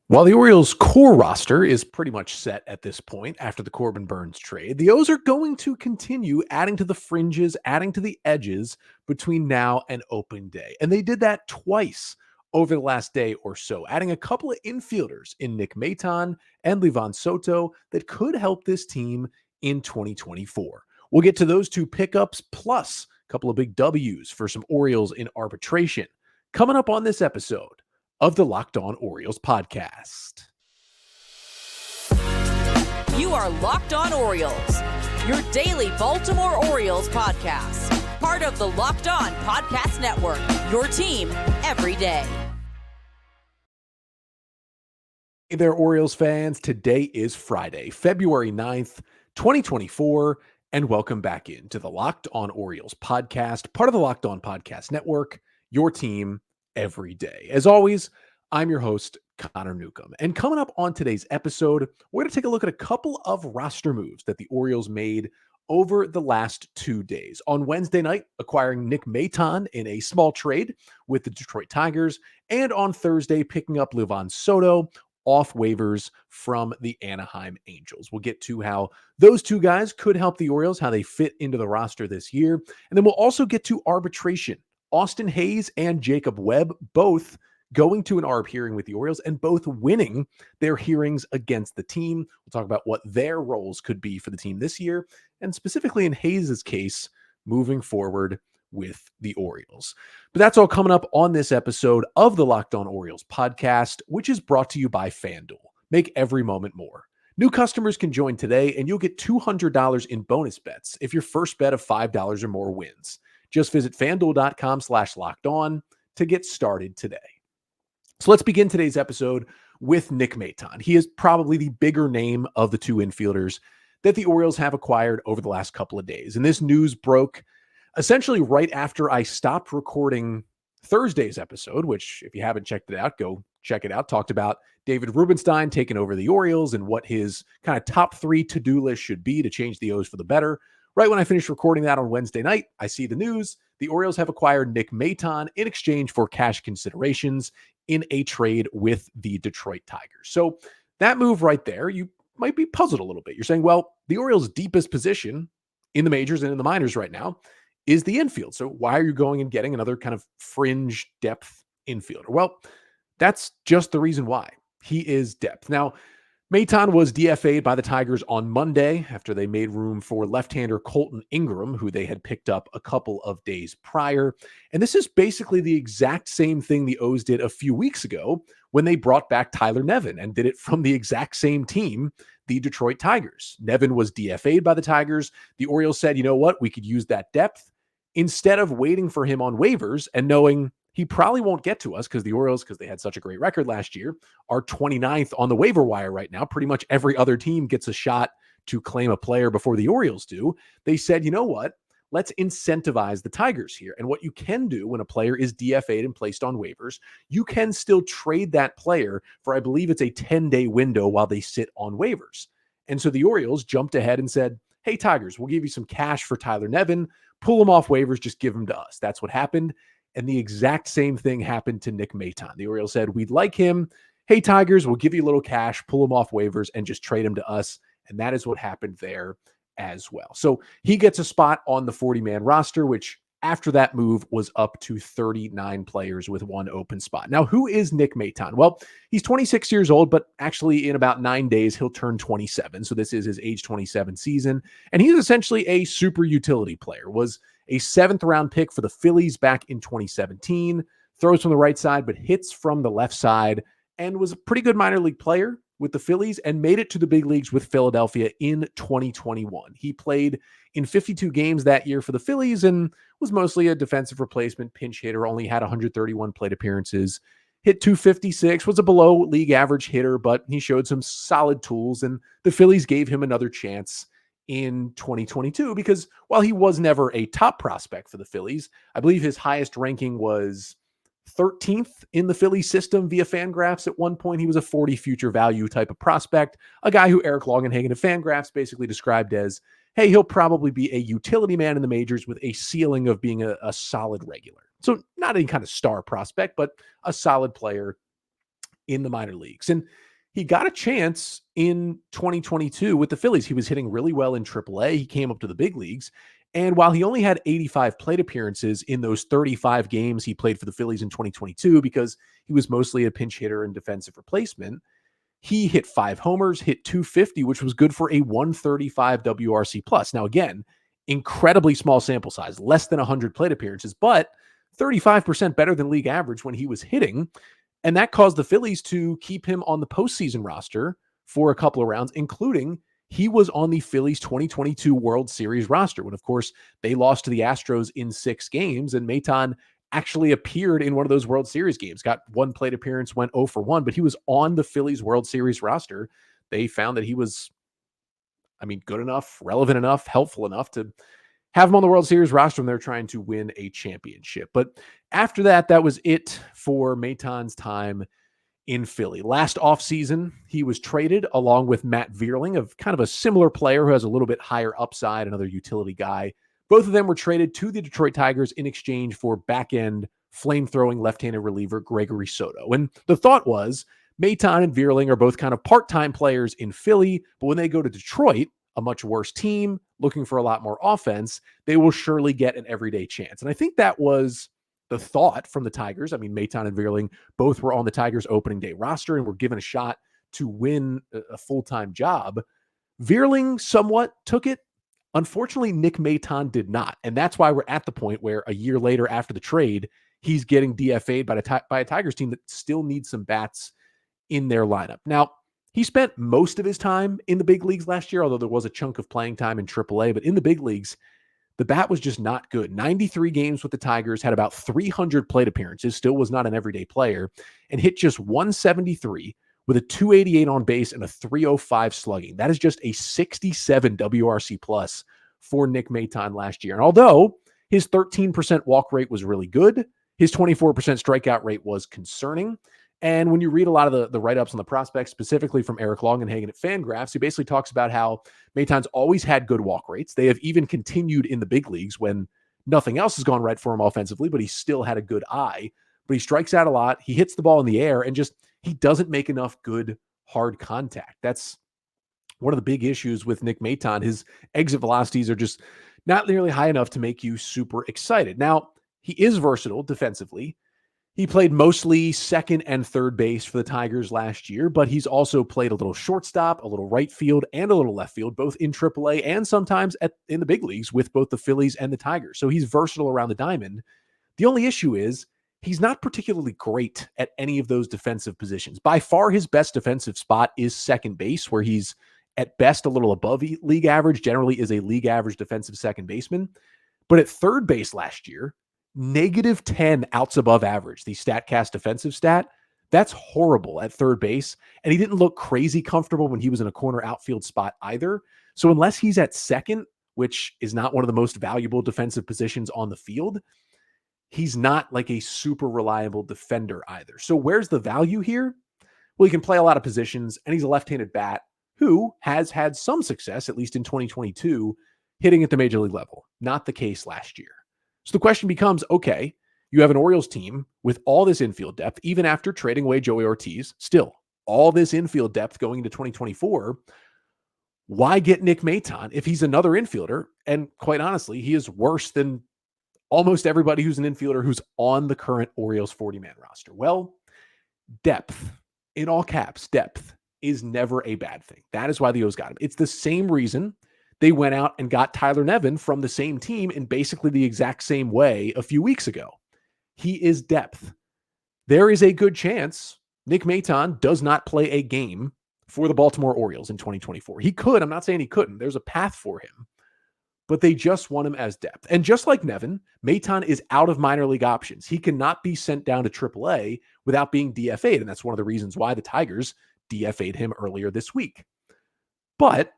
While the Orioles' core roster is pretty much set at this point after the Corbin Burns trade, the O's are going to continue adding to the fringes, adding to the edges between now and open day. And they did that twice over the last day or so, adding a couple of infielders in Nick Maton and Liván Soto that could help this team in 2024. We'll get to those two pickups plus a couple of big W's for some Orioles in arbitration coming up on this episode of the Locked On Orioles podcast. You are Locked On Orioles, your daily Baltimore Orioles podcast. Part of the Locked On Podcast Network, your team every day. Hey there, Orioles fans. Today is Friday, February 9th, 2024, and welcome back into the Locked On Orioles podcast, part of the Locked On Podcast Network, your team every day. As always, I'm your host, Connor Newcomb. And coming up on today's episode, we're going to take a look at a couple of roster moves that the Orioles made over the last 2 days. On Wednesday night, acquiring Nick Maton in a small trade with the Detroit Tigers, and on Thursday, picking up Liván Soto off waivers from the Anaheim Angels. We'll get to how those two guys could help the Orioles, how they fit into the roster this year. And then we'll also get to arbitration. Austin Hays and Jacob Webb, both going to an ARB hearing with the Orioles and both winning their hearings against the team. We'll talk about what their roles could be for the team this year, and specifically in Hayes' case, moving forward with the Orioles. But that's all coming up on this episode of the Locked On Orioles podcast, which is brought to you by FanDuel. Make every moment more. New customers can join today, and you'll get $200 in bonus bets if your first bet of $5 or more wins. Just visit FanDuel.com/lockedon to get started today. So let's begin today's episode with Nick Maton. He is probably the bigger name of the two infielders that the Orioles have acquired over the last couple of days. And this news broke essentially right after I stopped recording Thursday's episode, which if you haven't checked it out, go check it out. Talked about David Rubenstein taking over the Orioles and what his kind of top 3 to-do list should be to change the O's for the better. Right when I finished recording that on Wednesday night, I see the news. The Orioles have acquired Nick Maton in exchange for cash considerations in a trade with the Detroit Tigers. So that move right there, you might be puzzled a little bit. You're saying, well, the Orioles' deepest position in the majors and in the minors right now is the infield. So why are you going and getting another kind of fringe depth infielder? Well, that's just the reason why. He is depth. Now, Maton was DFA'd by the Tigers on Monday after they made room for left-hander Colton Ingram, who they had picked up a couple of days prior. And this is basically the exact same thing the O's did a few weeks ago when they brought back Tyler Nevin and did it from the exact same team, the Detroit Tigers. Nevin was DFA'd by the Tigers. The Orioles said, you know what, we could use that depth. Instead of waiting for him on waivers and knowing he probably won't get to us because the Orioles, because they had such a great record last year, are 29th on the waiver wire right now. Pretty much every other team gets a shot to claim a player before the Orioles do. They said, you know what? Let's incentivize the Tigers here. And what you can do when a player is DFA'd and placed on waivers, you can still trade that player for, I believe it's a 10-day window while they sit on waivers. And so the Orioles jumped ahead and said, hey, Tigers, we'll give you some cash for Tyler Nevin. Pull him off waivers. Just give him to us. That's what happened. And the exact same thing happened to Nick Maton. The Orioles said, we'd like him. Hey, Tigers, we'll give you a little cash, pull him off waivers, and just trade him to us. And that is what happened there as well. So he gets a spot on the 40-man roster, which after that move was up to 39 players with one open spot. Now, who is Nick Maton? Well, he's 26 years old, but actually in about 9 days, he'll turn 27. So this is his age 27 season. And he's essentially a super utility player, was a 7th round pick for the Phillies back in 2017, throws from the right side, but hits from the left side, and was a pretty good minor league player with the Phillies and made it to the big leagues with Philadelphia in 2021. He played in 52 games that year for the Phillies and was mostly a defensive replacement pinch hitter, only had 131 plate appearances, hit 256, was a below league average hitter, but he showed some solid tools, and the Phillies gave him another chance in 2022 because while he was never a top prospect for the Phillies, I believe his highest ranking was 13th in the Philly system via Fangraphs. At one point, he was a 40 future value type of prospect, a guy who Eric Longenhagen of Fangraphs basically described as, hey, he'll probably be a utility man in the majors with a ceiling of being a solid regular. So not any kind of star prospect, but a solid player in the minor leagues. And he got a chance in 2022 with the Phillies. He was hitting really well in AAA. He came up to the big leagues. And while he only had 85 plate appearances in those 35 games he played for the Phillies in 2022, because he was mostly a pinch hitter and defensive replacement, he hit 5 homers, hit 250, which was good for a 135 WRC plus. Now, again, incredibly small sample size, less than 100 plate appearances, but 35% better than league average when he was hitting. And that caused the Phillies to keep him on the postseason roster for a couple of rounds, including he was on the Phillies 2022 World Series roster when, of course, they lost to the Astros in 6 games. And Maton actually appeared in one of those World Series games, got 1 plate appearance, went 0 for 1, but he was on the Phillies World Series roster. They found that he was, good enough, relevant enough, helpful enough to have him on the World Series roster when they're trying to win a championship. But after that, that was it for Maton's time in Philly. Last offseason, he was traded along with Matt Vierling, of kind of a similar player who has a little bit higher upside, another utility guy. Both of them were traded to the Detroit Tigers in exchange for back-end flame-throwing left-handed reliever Gregory Soto. And the thought was Maton and Vierling are both kind of part-time players in Philly, but when they go to Detroit, a much worse team, looking for a lot more offense, they will surely get an everyday chance. And I think that was the thought from the Tigers. Maton and Vierling both were on the Tigers opening day roster and were given a shot to win a full-time job. Vierling somewhat took it. Unfortunately, Nick Maton did not. And that's why we're at the point where a year later after the trade, he's getting DFA'd by a Tigers team that still needs some bats in their lineup. Now, he spent most of his time in the big leagues last year, although there was a chunk of playing time in AAA. But in the big leagues, the bat was just not good. 93 games with the Tigers, had about 300 plate appearances, still was not an everyday player, and hit just 173 with a 288 on base and a 305 slugging. That is just a 67 WRC plus for Nick Maton last year. And although his 13% walk rate was really good, his 24% strikeout rate was concerning. And when you read a lot of the write-ups on the prospects, specifically from Eric Longenhagen at FanGraphs, he basically talks about how Maton's always had good walk rates. They have even continued in the big leagues when nothing else has gone right for him offensively, but he still had a good eye. But he strikes out a lot. He hits the ball in the air and he doesn't make enough good hard contact. That's one of the big issues with Nick Maton. His exit velocities are just not nearly high enough to make you super excited. Now, he is versatile defensively. He played mostly second and third base for the Tigers last year, but he's also played a little shortstop, a little right field, and a little left field, both in AAA and sometimes in the big leagues with both the Phillies and the Tigers. So he's versatile around the diamond. The only issue is he's not particularly great at any of those defensive positions. By far, his best defensive spot is second base, where he's at best a little above league average, generally is a league average defensive second baseman. But at third base last year, -10 outs above average, the StatCast defensive stat. That's horrible at third base. And he didn't look crazy comfortable when he was in a corner outfield spot either. So unless he's at second, which is not one of the most valuable defensive positions on the field, he's not like a super reliable defender either. So where's the value here? Well, he can play a lot of positions, and he's a left-handed bat who has had some success, at least in 2022, hitting at the major league level. Not the case last year. So the question becomes, okay, you have an Orioles team with all this infield depth, even after trading away Joey Ortiz, still all this infield depth going into 2024. Why get Nick Maton if he's another infielder? And quite honestly, he is worse than almost everybody who's an infielder who's on the current Orioles 40-man roster. Well, depth, in all caps, depth is never a bad thing. That is why the O's got him. It's the same reason they went out and got Tyler Nevin from the same team in basically the exact same way a few weeks ago. He is depth. There is a good chance Nick Maton does not play a game for the Baltimore Orioles in 2024. He could. I'm not saying he couldn't. There's a path for him. But they just want him as depth. And just like Nevin, Maton is out of minor league options. He cannot be sent down to AAA without being DFA'd. And that's one of the reasons why the Tigers DFA'd him earlier this week. But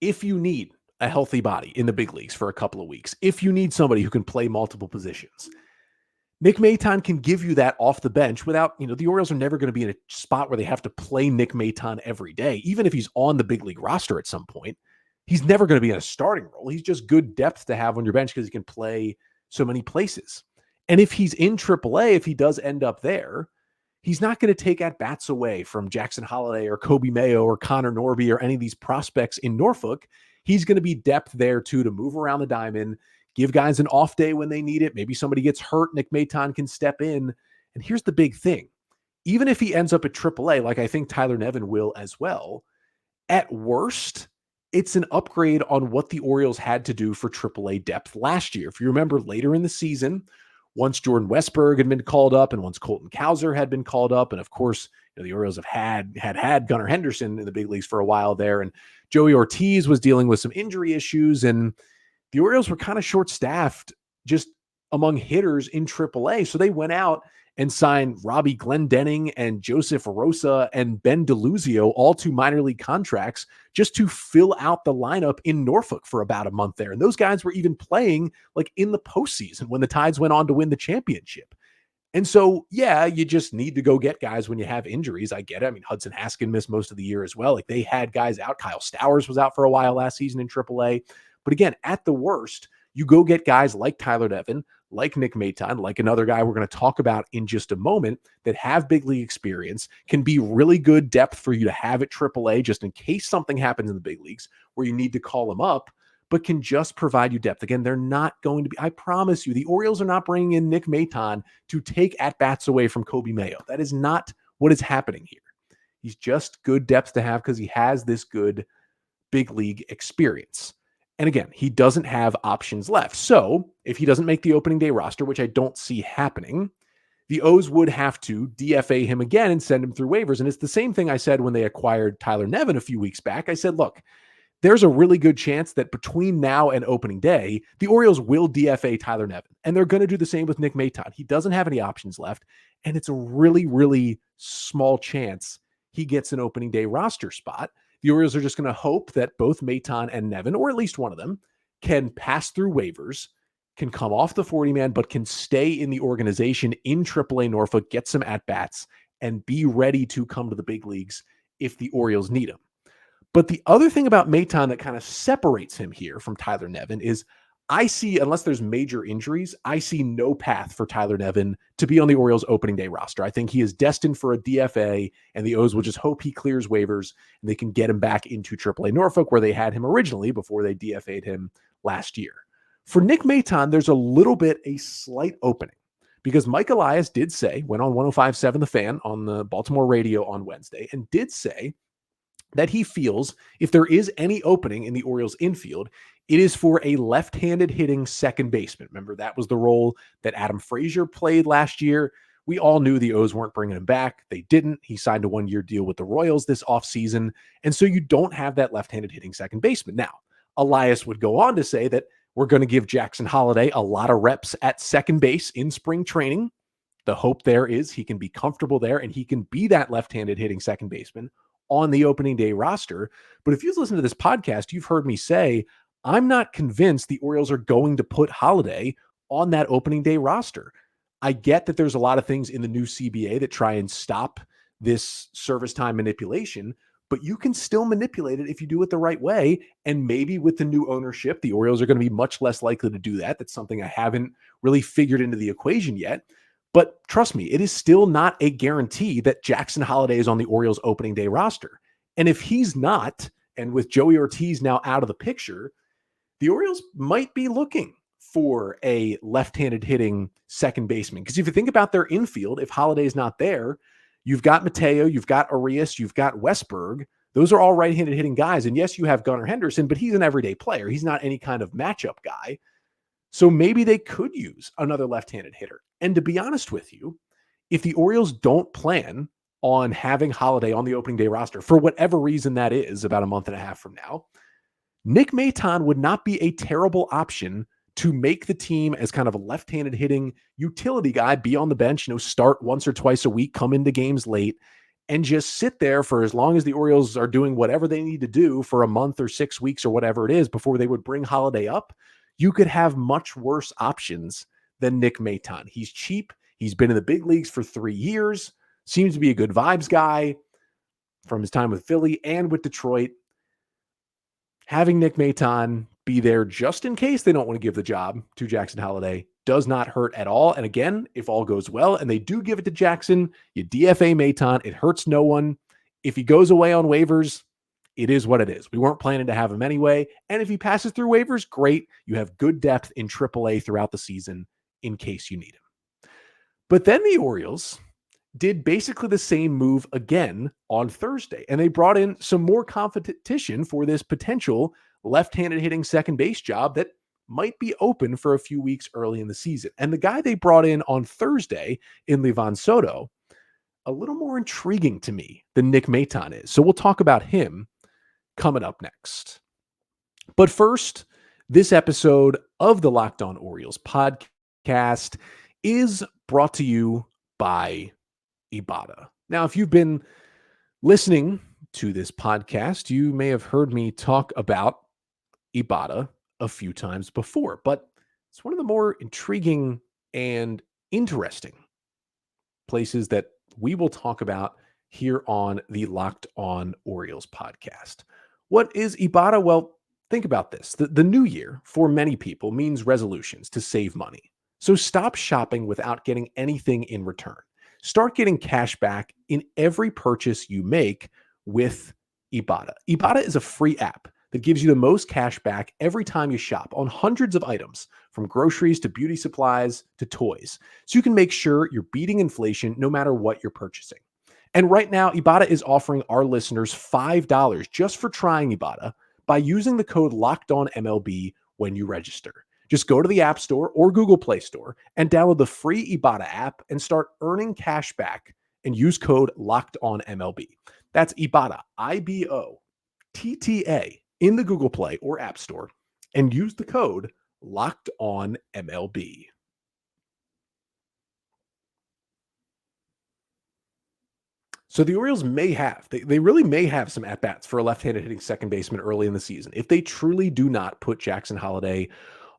if you need a healthy body in the big leagues for a couple of weeks, if you need somebody who can play multiple positions, Nick Maton can give you that off the bench without, the Orioles are never going to be in a spot where they have to play Nick Maton every day. Even if he's on the big league roster at some point, he's never going to be in a starting role. He's just good depth to have on your bench because he can play so many places. And if he's in AAA, if he does end up there, he's not going to take at-bats away from Jackson Holliday or Kobe Mayo or Connor Norby or any of these prospects in Norfolk. He's going to be depth there too to move around the diamond, give guys an off day when they need it. Maybe somebody gets hurt, Nick Maton can step in. And here's the big thing. Even if he ends up at AAA, like I think Tyler Nevin will as well, at worst, it's an upgrade on what the Orioles had to do for AAA depth last year. If you remember later in the season, once Jordan Westberg had been called up and once Colton Cowser had been called up, and of course, the Orioles have had Gunnar Henderson in the big leagues for a while there, and Joey Ortiz was dealing with some injury issues, and the Orioles were kind of short-staffed just among hitters in AAA. So they went out and signed Robbie Glendening and Joseph Rosa and Ben DeLuzio, all to minor league contracts, just to fill out the lineup in Norfolk for about a month there. And those guys were even playing like in the postseason when the Tides went on to win the championship. And so, yeah, you just need to go get guys when you have injuries. I get it. I mean, Hudson Haskin missed most of the year as well. Like they had guys out. Kyle Stowers was out for a while last season in AAA. But again, at the worst, you go get guys like Tyler Nevin, like Nick Maton, like another guy we're going to talk about in just a moment that have big league experience, can be really good depth for you to have at AAA just in case something happens in the big leagues where you need to call them up, but can just provide you depth. Again, they're not going to be, I promise you, the Orioles are not bringing in Nick Maton to take at-bats away from Kobe Mayo. That is not what is happening here. He's just good depth to have because he has this good big league experience. And again, he doesn't have options left. So if he doesn't make the opening day roster, which I don't see happening, the O's would have to DFA him again and send him through waivers. And it's the same thing I said when they acquired Tyler Nevin a few weeks back. I said, look, there's a really good chance that between now and opening day, the Orioles will DFA Tyler Nevin. And they're going to do the same with Nick Maton. He doesn't have any options left. And it's a really, really small chance he gets an opening day roster spot. The Orioles are just going to hope that both Maton and Nevin, or at least one of them, can pass through waivers, can come off the 40-man, but can stay in the organization in AAA Norfolk, get some at-bats, and be ready to come to the big leagues if the Orioles need him. But the other thing about Maton that kind of separates him here from Tyler Nevin is I see, unless there's major injuries, I see no path for Tyler Nevin to be on the Orioles opening day roster. I think he is destined for a DFA, and the O's will just hope he clears waivers and they can get him back into AAA Norfolk where they had him originally before they DFA'd him last year. For Nick Maton, there's a slight opening because Mike Elias did say, went on 105.7 The Fan on the Baltimore radio on Wednesday, and did say that he feels if there is any opening in the Orioles infield, it is for a left-handed hitting second baseman. Remember, that was the role that Adam Frazier played last year. We all knew the O's weren't bringing him back. They didn't. He signed a one-year deal with the Royals this offseason. And so you don't have that left-handed hitting second baseman. Now, Elias would go on to say that we're going to give Jackson Holliday a lot of reps at second base in spring training. The hope there is he can be comfortable there and he can be that left-handed hitting second baseman on the opening day roster. But if you've listened to this podcast, you've heard me say, I'm not convinced the Orioles are going to put Holliday on that opening day roster. I get that there's a lot of things in the new CBA that try and stop this service time manipulation, but you can still manipulate it if you do it the right way. And maybe with the new ownership, the Orioles are going to be much less likely to do that. That's something I haven't really figured into the equation yet. But trust me, it is still not a guarantee that Jackson Holliday is on the Orioles opening day roster. And if he's not, and with Joey Ortiz now out of the picture, the Orioles might be looking for a left-handed hitting second baseman. Because if you think about their infield, if Holliday's not there, you've got Mateo, you've got Arias, you've got Westberg. Those are all right-handed hitting guys. And yes, you have Gunnar Henderson, but he's an everyday player. He's not any kind of matchup guy. So maybe they could use another left-handed hitter. And to be honest with you, if the Orioles don't plan on having Holliday on the opening day roster, for whatever reason that is, about a month and a half from now, Nick Maton would not be a terrible option to make the team as kind of a left-handed hitting utility guy, be on the bench, start once or twice a week, come into games late, and just sit there for as long as the Orioles are doing whatever they need to do for a month or 6 weeks or whatever it is before they would bring Holliday up. You could have much worse options than Nick Maton. He's cheap. He's been in the big leagues for 3 years, seems to be a good vibes guy from his time with Philly and with Detroit. Having Nick Maton be there just in case they don't want to give the job to Jackson Holliday does not hurt at all. And again, if all goes well and they do give it to Jackson, you DFA Maton, it hurts no one. If he goes away on waivers, it is what it is. We weren't planning to have him anyway. And if he passes through waivers, great. You have good depth in AAA throughout the season in case you need him. But then the Orioles did basically the same move again on Thursday, and they brought in some more competition for this potential left-handed hitting second base job that might be open for a few weeks early in the season. And the guy they brought in on Thursday in Liván Soto, a little more intriguing to me than Nick Maton is. So we'll talk about him coming up next. But first, this episode of the Locked On Orioles podcast is brought to you by Ibotta. Now, if you've been listening to this podcast, you may have heard me talk about Ibotta a few times before, but it's one of the more intriguing and interesting places that we will talk about here on the Locked On Orioles podcast. What is Ibotta? Well, think about this. The new year for many people means resolutions to save money. So stop shopping without getting anything in return. Start getting cash back in every purchase you make with Ibotta. Ibotta is a free app that gives you the most cash back every time you shop on hundreds of items, from groceries to beauty supplies to toys. So you can make sure you're beating inflation no matter what you're purchasing. And right now, Ibotta is offering our listeners $5 just for trying Ibotta by using the code LOCKEDONMLB when you register. Just go to the App Store or Google Play Store and download the free Ibotta app and start earning cash back and use code LOCKEDONMLB. That's Ibotta, IBOTTA, in the Google Play or App Store, and use the code LOCKEDONMLB. So the Orioles may have, they really may have some at-bats for a left-handed hitting second baseman early in the season if they truly do not put Jackson Holliday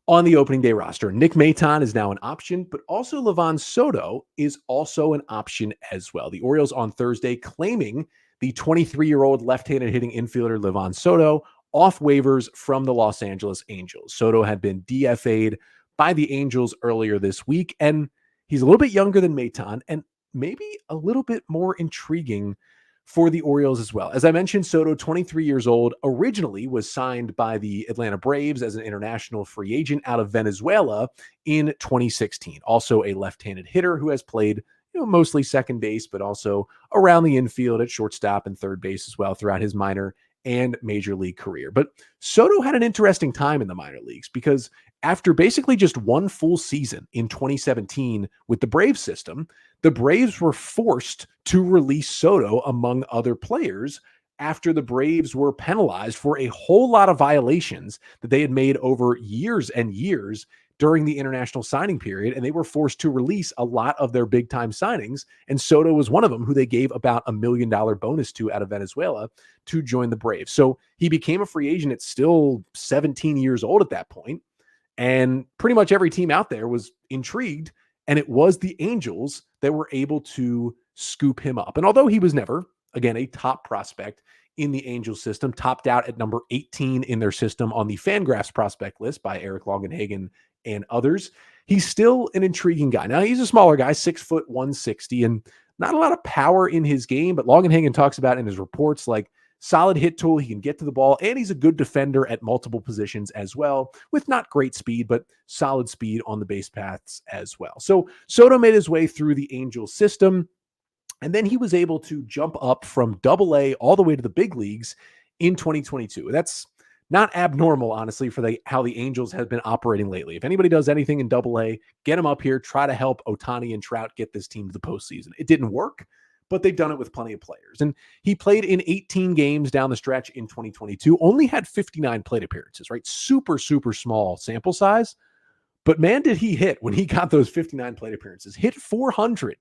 on the opening day roster. Nick Maton is now an option, but also Liván Soto is also an option as well. The Orioles on Thursday claiming the 23-year-old left-handed hitting infielder Liván Soto off waivers from the Los Angeles Angels. Soto had been DFA'd by the Angels earlier this week, and he's a little bit younger than Maton and maybe a little bit more intriguing for the Orioles as well. As I mentioned, Soto, 23 years old, originally was signed by the Atlanta Braves as an international free agent out of Venezuela in 2016. Also a left-handed hitter who has played mostly second base, but also around the infield at shortstop and third base as well throughout his minor and major league career. But Soto had an interesting time in the minor leagues because after basically just one full season in 2017 with the Braves system, the Braves were forced to release Soto among other players after the Braves were penalized for a whole lot of violations that they had made over years and years during the international signing period, and they were forced to release a lot of their big-time signings, and Soto was one of them who they gave about $1 million bonus to out of Venezuela to join the Braves. So he became a free agent at still 17 years old at that point, and pretty much every team out there was intrigued, and it was the Angels that were able to scoop him up. And although he was never, again, a top prospect in the Angels system, topped out at number 18 in their system on the FanGraphs prospect list by Eric Longenhagen and others, he's still an intriguing guy. Now, he's a smaller guy, 6'1", 160, and not a lot of power in his game, but Longenhagen talks about in his reports, like, solid hit tool, he can get to the ball, and he's a good defender at multiple positions as well, with not great speed, but solid speed on the base paths as well. So Soto made his way through the Angels system, and then he was able to jump up from AA all the way to the big leagues in 2022. That's not abnormal, honestly, for how the Angels have been operating lately. If anybody does anything in AA, get them up here, try to help Ohtani and Trout get this team to the postseason. It didn't work, but they've done it with plenty of players. And he played in 18 games down the stretch in 2022, only had 59 plate appearances, right? Super, super small sample size. But man, did he hit when he got those 59 plate appearances. Hit 400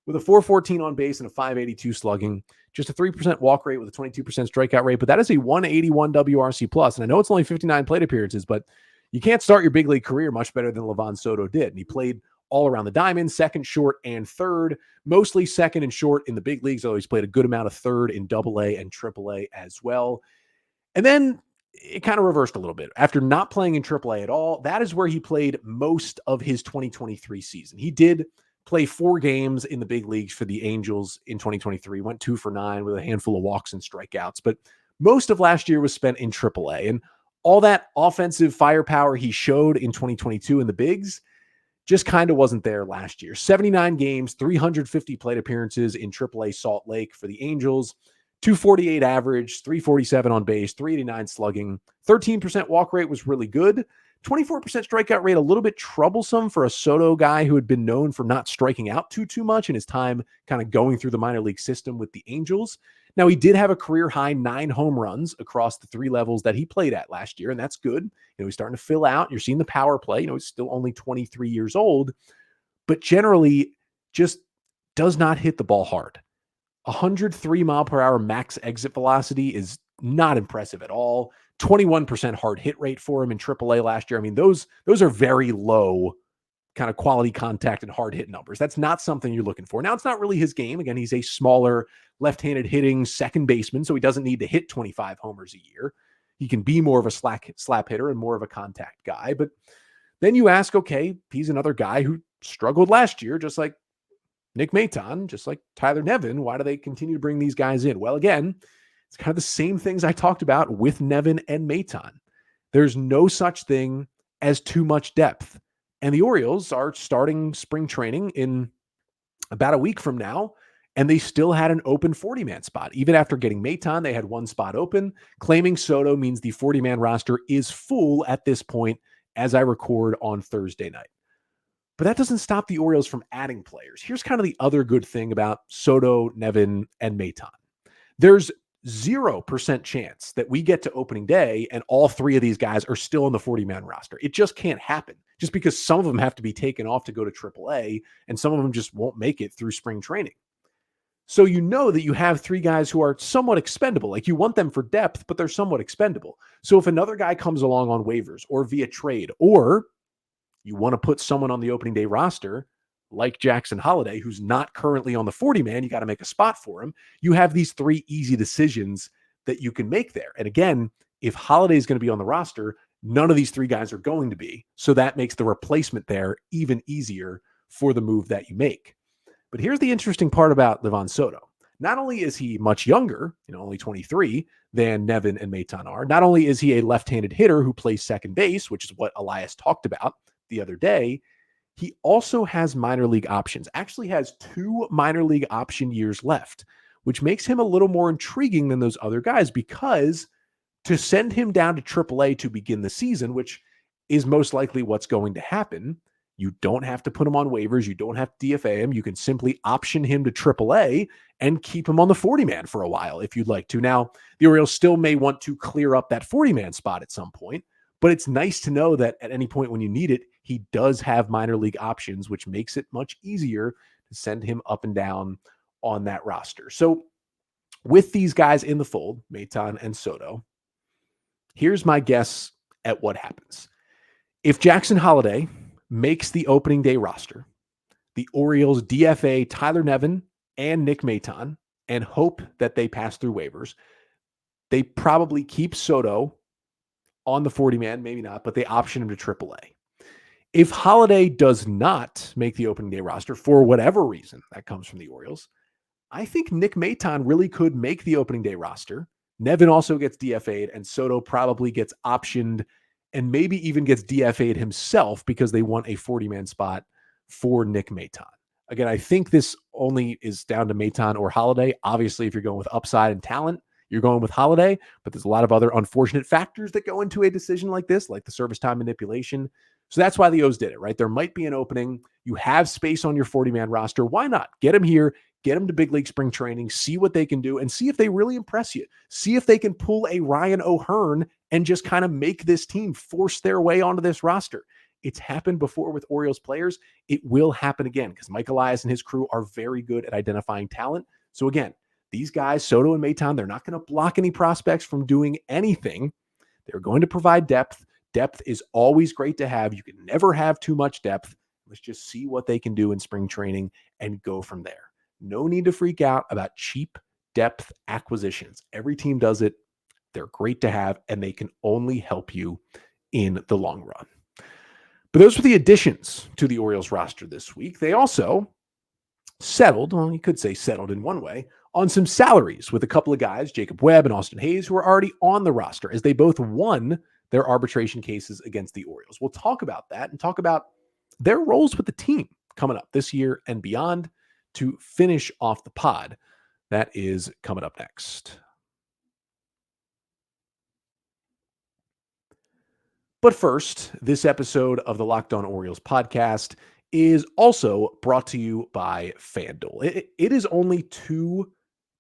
with a 414 on base and a 582 slugging, just a 3% walk rate with a 22% strikeout rate. But that is a 181 WRC plus. And I know it's only 59 plate appearances, but you can't start your big league career much better than Liván Soto did. And he played all around the diamond, second, short, and third, mostly second and short in the big leagues, although he's played a good amount of third in AA and AAA as well. And then it kind of reversed a little bit. After not playing in AAA at all, that is where he played most of his 2023 season. He did play 4 games in the big leagues for the Angels in 2023, went 2 for 9 with a handful of walks and strikeouts, but most of last year was spent in AAA. And all that offensive firepower he showed in 2022 in the bigs just kind of wasn't there last year. 79 games, 350 plate appearances in AAA Salt Lake for the Angels, 248 average, 347 on base, 389 slugging, 13% walk rate was really good. 24% strikeout rate, a little bit troublesome for a Soto guy who had been known for not striking out too much in his time kind of going through the minor league system with the Angels. Now, he did have a career high 9 home runs across the 3 levels that he played at last year, and that's good. He's starting to fill out. You're seeing the power play. He's still only 23 years old, but generally just does not hit the ball hard. 103 mile per hour max exit velocity is not impressive at all. 21% hard hit rate for him in AAA last year. I mean, those are very low kind of quality contact and hard hit numbers. That's not something you're looking for. Now, it's not really his game. Again, he's a smaller left-handed hitting second baseman, so he doesn't need to hit 25 homers a year. He can be more of a slap hitter and more of a contact guy. But then you ask, okay, he's another guy who struggled last year, just like Nick Maton, just like Tyler Nevin. Why do they continue to bring these guys in? Well, again, it's kind of the same things I talked about with Nevin and Maton. There's no such thing as too much depth. And the Orioles are starting spring training in about a week from now, and they still had an open 40-man spot. Even after getting Maton, they had 1 spot open. Claiming Soto means the 40-man roster is full at this point as I record on Thursday night. But that doesn't stop the Orioles from adding players. Here's kind of the other good thing about Soto, Nevin, and Maton. There's 0% chance that we get to opening day and all 3 of these guys are still on the 40-man roster. It just can't happen, just because some of them have to be taken off to go to AAA and some of them just won't make it through spring training. So you know that you have 3 guys who are somewhat expendable. Like, you want them for depth, but they're somewhat expendable. So if another guy comes along on waivers or via trade, or you want to put someone on the opening day roster like Jackson Holliday, who's not currently on the 40-man, you got to make a spot for him. You have these 3 easy decisions that you can make there. And again, if Holliday is going to be on the roster, none of these 3 guys are going to be. So that makes the replacement there even easier for the move that you make. But here's the interesting part about Liván Soto. Not only is he much younger, only 23, than Nevin and Maton are, not only is he a left-handed hitter who plays second base, which is what Elias talked about the other day, he also has minor league options, actually has 2 minor league option years left, which makes him a little more intriguing than those other guys, because to send him down to AAA to begin the season, which is most likely what's going to happen, you don't have to put him on waivers. You don't have to DFA him. You can simply option him to AAA and keep him on the 40-man for a while if you'd like to. Now, the Orioles still may want to clear up that 40-man spot at some point, but it's nice to know that at any point when you need it, he does have minor league options, which makes it much easier to send him up and down on that roster. So with these guys in the fold, Maton and Soto, here's my guess at what happens. If Jackson Holliday makes the opening day roster, the Orioles DFA Tyler Nevin and Nick Maton and hope that they pass through waivers. They probably keep Soto on the 40-man, maybe not, but they option him to AAA. If Holliday does not make the opening day roster for whatever reason that comes from the Orioles, I think Nick Maton really could make the opening day roster. Nevin also gets DFA'd, and Soto probably gets optioned and maybe even gets DFA'd himself because they want a 40-man spot for Nick Maton. Again, I think this only is down to Maton or Holliday. Obviously, if you're going with upside and talent, you're going with Holliday, but there's a lot of other unfortunate factors that go into a decision like this, like the service time manipulation. So that's why the O's did it, right? There might be an opening. You have space on your 40-man roster. Why not? Get him here, get him to big league spring training, see what they can do, and see if they really impress you. See if they can pull a Ryan O'Hearn and just kind of make this team force their way onto this roster. It's happened before with Orioles players. It will happen again because Mike Elias and his crew are very good at identifying talent. So again, these guys, Soto and Maton, they're not going to block any prospects from doing anything. They're going to provide depth. Depth is always great to have. You can never have too much depth. Let's just see what they can do in spring training and go from there. No need to freak out about cheap depth acquisitions. Every team does it. They're great to have, and they can only help you in the long run. But those were the additions to the Orioles roster this week. They also settled, well, you could say settled in one way, on some salaries with a couple of guys, Jacob Webb and Austin Hays, who are already on the roster as they both won their arbitration cases against the Orioles. We'll talk about that and talk about their roles with the team coming up this year and beyond to finish off the pod. That is coming up next. But first, this episode of the Locked On Orioles podcast is also brought to you by FanDuel. It is only 2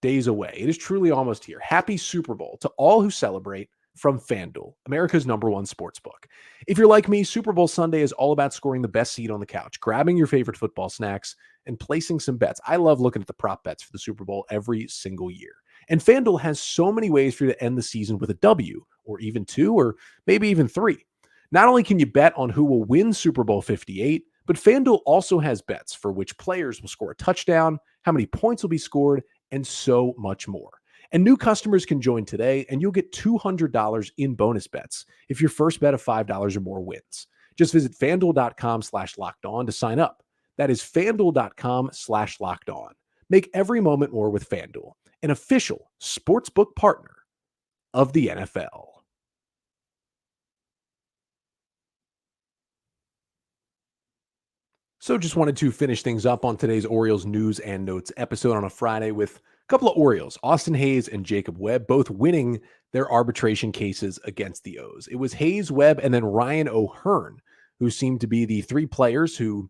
days away. It is truly almost here. Happy Super Bowl to all who celebrate from FanDuel, America's #1 sportsbook. If you're like me, Super Bowl Sunday is all about scoring the best seat on the couch, grabbing your favorite football snacks, and placing some bets. I love looking at the prop bets for the Super Bowl every single year. And FanDuel has so many ways for you to end the season with a W, or even 2, or maybe even 3. Not only can you bet on who will win Super Bowl 58, but FanDuel also has bets for which players will score a touchdown, how many points will be scored, and so much more. And new customers can join today, and you'll get $200 in bonus bets if your first bet of $5 or more wins. Just visit FanDuel.com/lockedon to sign up. That is FanDuel.com/lockedon. Make every moment more with FanDuel, an official sportsbook partner of the NFL. So just wanted to finish things up on today's Orioles news and notes episode on a Friday with a couple of Orioles, Austin Hays and Jacob Webb, both winning their arbitration cases against the O's. It was Hays, Webb, and then Ryan O'Hearn, who seemed to be the 3 players who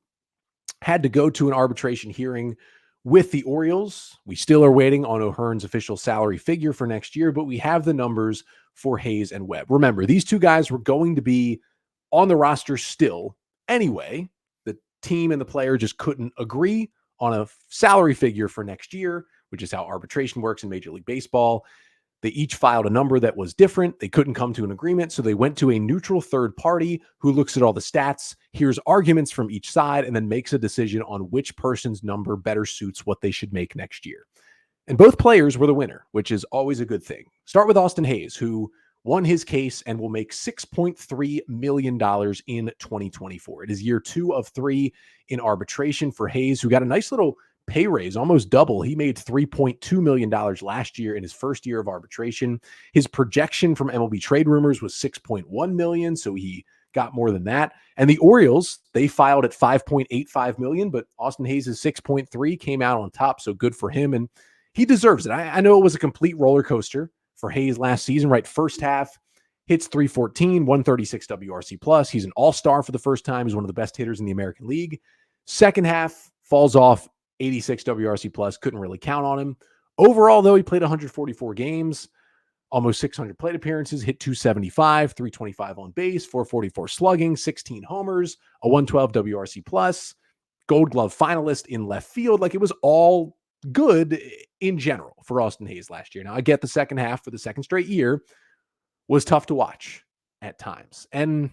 had to go to an arbitration hearing with the Orioles. We still are waiting on O'Hearn's official salary figure for next year, but we have the numbers for Hays and Webb. Remember, these 2 guys were going to be on the roster still anyway. Team and the player just couldn't agree on a salary figure for next year, which is how arbitration works in Major League Baseball. They each filed a number that was different. They couldn't come to an agreement, so they went to a neutral third party who looks at all the stats, hears arguments from each side, and then makes a decision on which person's number better suits what they should make next year. And both players were the winner, which is always a good thing. Start with Austin Hays, who won his case and will make $6.3 million in 2024. It is year 2 of 3 in arbitration for Hays, who got a nice little pay raise, almost double. He made $3.2 million last year in his first year of arbitration. His projection from MLB Trade Rumors was $6.1 million, so he got more than that. And the Orioles, they filed at $5.85 million, but Austin Hays' $6.3 came out on top, so good for him, and he deserves it. I know it was a complete roller coaster for Hays last season, right? First half, hits 314, 136 WRC plus. He's an all-star for the first time. He's one of the best hitters in the American League. Second half, falls off, 86 WRC plus. Couldn't really count on him. Overall, though, he played 144 games, almost 600 plate appearances, hit 275, 325 on base, 444 slugging, 16 homers, a 112 WRC plus, Gold Glove finalist in left field. Like, it was all good in general for Austin Hays last year. Now, I get the second half for the second straight year was tough to watch at times. And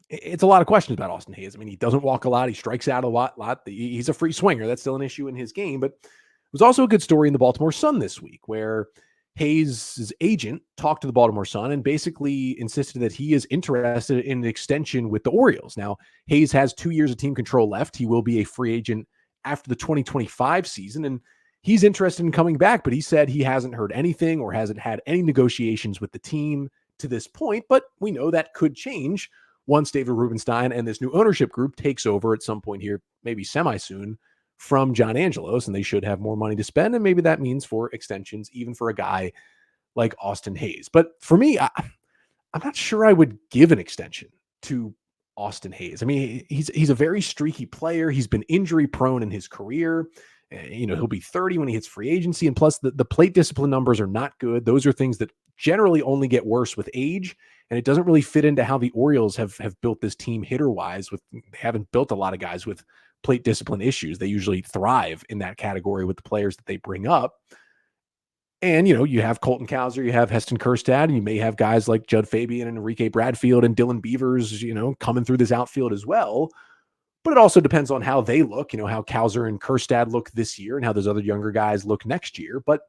it's a lot of questions about Austin Hays. I mean, he doesn't walk a lot. He strikes out a lot. He's a free swinger. That's still an issue in his game. But it was also a good story in the Baltimore Sun this week where Hays' agent talked to the Baltimore Sun and basically insisted that he is interested in an extension with the Orioles. Now, Hays has 2 years of team control left. He will be a free agent after the 2025 season, and he's interested in coming back, but he said he hasn't heard anything or hasn't had any negotiations with the team to this point, but we know that could change once David Rubenstein and this new ownership group takes over at some point here, maybe semi-soon, from John Angelos, and they should have more money to spend, and maybe that means for extensions, even for a guy like Austin Hays. But for me, I'm not sure I would give an extension to Austin Hays. I mean, he's a very streaky player. He's been injury prone in his career. He'll be 30 when he hits free agency. And plus the plate discipline numbers are not good. Those are things that generally only get worse with age. And it doesn't really fit into how the Orioles have built this team hitter wise. They haven't built a lot of guys with plate discipline issues. They usually thrive in that category with the players that they bring up. And, you have Colton Cowser, you have Heston Kjerstad, and you may have guys like Judd Fabian and Enrique Bradfield and Dylan Beavers, coming through this outfield as well. But it also depends on how they look, how Cowser and Kjerstad look this year and how those other younger guys look next year. But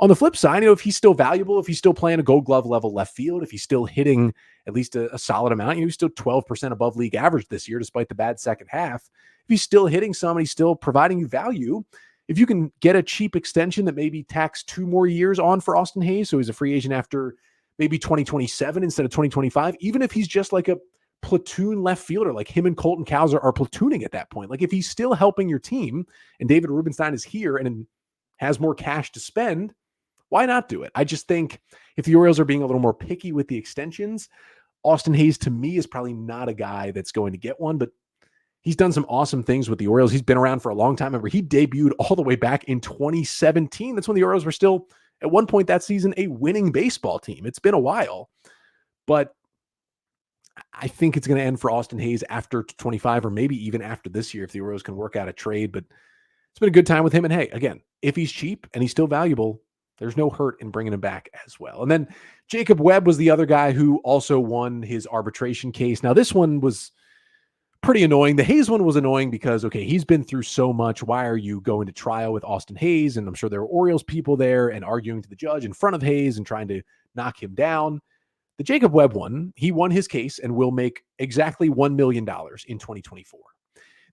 On the flip side, if he's still valuable, if he's still playing a Gold Glove level left field, if he's still hitting at least a solid amount, he's still 12% above league average this year, despite the bad second half. If he's still hitting some and he's still providing you value, if you can get a cheap extension that maybe tacks 2 more years on for Austin Hays, so he's a free agent after maybe 2027 instead of 2025, even if he's just like a platoon left fielder, like him and Colton Cowser are platooning at that point. Like if he's still helping your team and David Rubenstein is here and has more cash to spend, why not do it? I just think if the Orioles are being a little more picky with the extensions, Austin Hays to me is probably not a guy that's going to get one, but he's done some awesome things with the Orioles. He's been around for a long time. Remember, he debuted all the way back in 2017. That's when the Orioles were still, at one point that season, a winning baseball team. It's been a while, but I think it's going to end for Austin Hays after 25 or maybe even after this year if the Orioles can work out a trade. But it's been a good time with him. And hey, again, if he's cheap and he's still valuable, there's no hurt in bringing him back as well. And then Jacob Webb was the other guy who also won his arbitration case. Now, this one was pretty annoying. The Hays one was annoying because, okay, he's been through so much. Why are you going to trial with Austin Hays? And I'm sure there were Orioles people there and arguing to the judge in front of Hays and trying to knock him down. The Jacob Webb one, he won his case and will make exactly $1 million in 2024.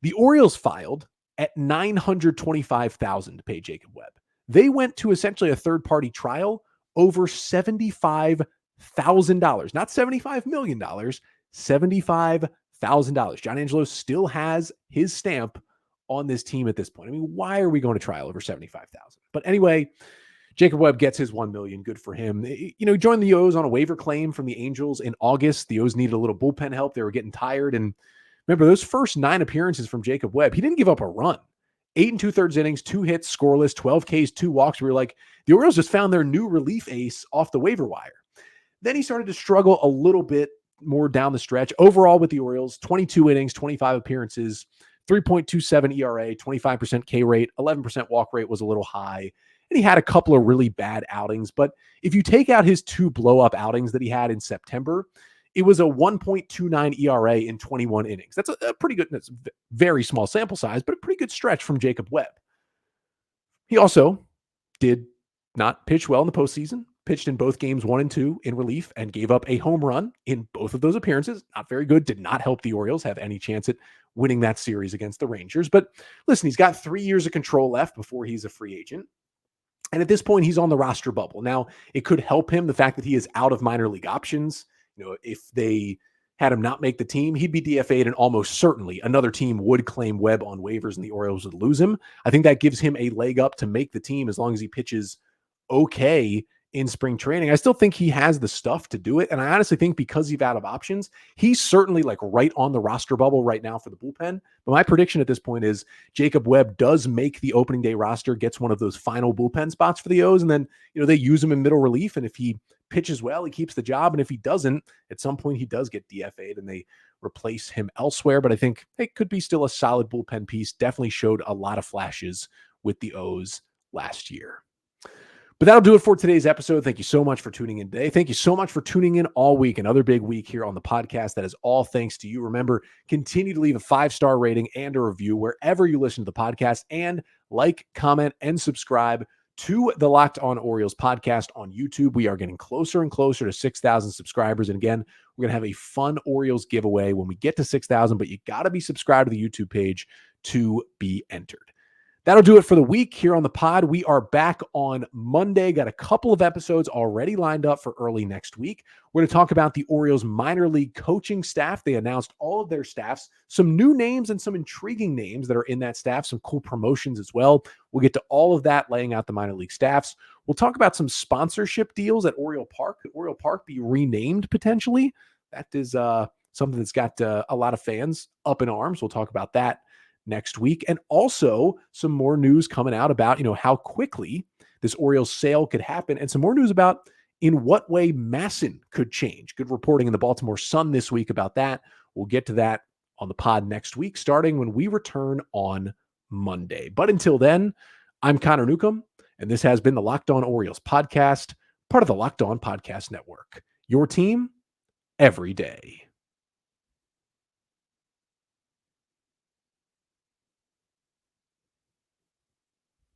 The Orioles filed at $925,000 to pay Jacob Webb. They went to essentially a third-party trial over $75,000, not $75 million, $75,000. John Angelo still has his stamp on this team at this point. I mean, why are we going to trial over $75,000? But anyway, Jacob Webb gets his $1 million. Good for him. He joined the O's on a waiver claim from the Angels in August. The O's needed a little bullpen help. They were getting tired. And remember, those first 9 appearances from Jacob Webb, he didn't give up a run. 8 2/3 innings, 2 hits, scoreless, 12 Ks, 2 walks. We were like, the Orioles just found their new relief ace off the waiver wire. Then he started to struggle a little bit more down the stretch. Overall with the Orioles, 22 innings, 25 appearances, 3.27 ERA, 25% K rate, 11% walk rate was a little high. And he had a couple of really bad outings. But if you take out his 2 blow-up outings that he had in September, it was a 1.29 ERA in 21 innings. That's a pretty good, that's a very small sample size, but a pretty good stretch from Jacob Webb. He also did not pitch well in the postseason, pitched in both games 1 and 2 in relief, and gave up a home run in both of those appearances. Not very good, did not help the Orioles have any chance at winning that series against the Rangers. But listen, he's got 3 years of control left before he's a free agent. And at this point, he's on the roster bubble. Now, it could help him, the fact that he is out of minor league options. If they had him not make the team, he'd be DFA'd, and almost certainly another team would claim Webb on waivers and the Orioles would lose him. I think that gives him a leg up to make the team as long as he pitches okay in spring training. I still think he has the stuff to do it. And I honestly think because he's out of options, he's certainly like right on the roster bubble right now for the bullpen. But my prediction at this point is Jacob Webb does make the opening day roster, gets one of those final bullpen spots for the O's. And then, they use him in middle relief. And if he pitches well, he keeps the job. And if he doesn't, at some point he does get DFA'd and they replace him elsewhere. But I think it could be still a solid bullpen piece. Definitely showed a lot of flashes with the O's last year. But that'll do it for today's episode. Thank you so much for tuning in today. Thank you so much for tuning in all week. Another big week here on the podcast. That is all thanks to you. Remember, continue to leave a 5-star rating and a review wherever you listen to the podcast, and like, comment, and subscribe to the Locked On Orioles podcast on YouTube. We are getting closer and closer to 6,000 subscribers. And again, we're going to have a fun Orioles giveaway when we get to 6,000, but you got to be subscribed to the YouTube page to be entered. That'll do it for the week here on the pod. We are back on Monday. Got a couple of episodes already lined up for early next week. We're going to talk about the Orioles minor league coaching staff. They announced all of their staffs, some new names and some intriguing names that are in that staff, some cool promotions as well. We'll get to all of that, laying out the minor league staffs. We'll talk about some sponsorship deals at Oriole Park. Could Oriole Park be renamed potentially? That is something that's got a lot of fans up in arms. We'll talk about that next week. And also some more news coming out about, how quickly this Orioles sale could happen, and some more news about in what way Masson could change. Good reporting in the Baltimore Sun this week about that. We'll get to that on the pod next week, starting when we return on Monday. But until then, I'm Connor Newcomb, and this has been the Locked On Orioles podcast, part of the Locked On Podcast Network. Your team every day.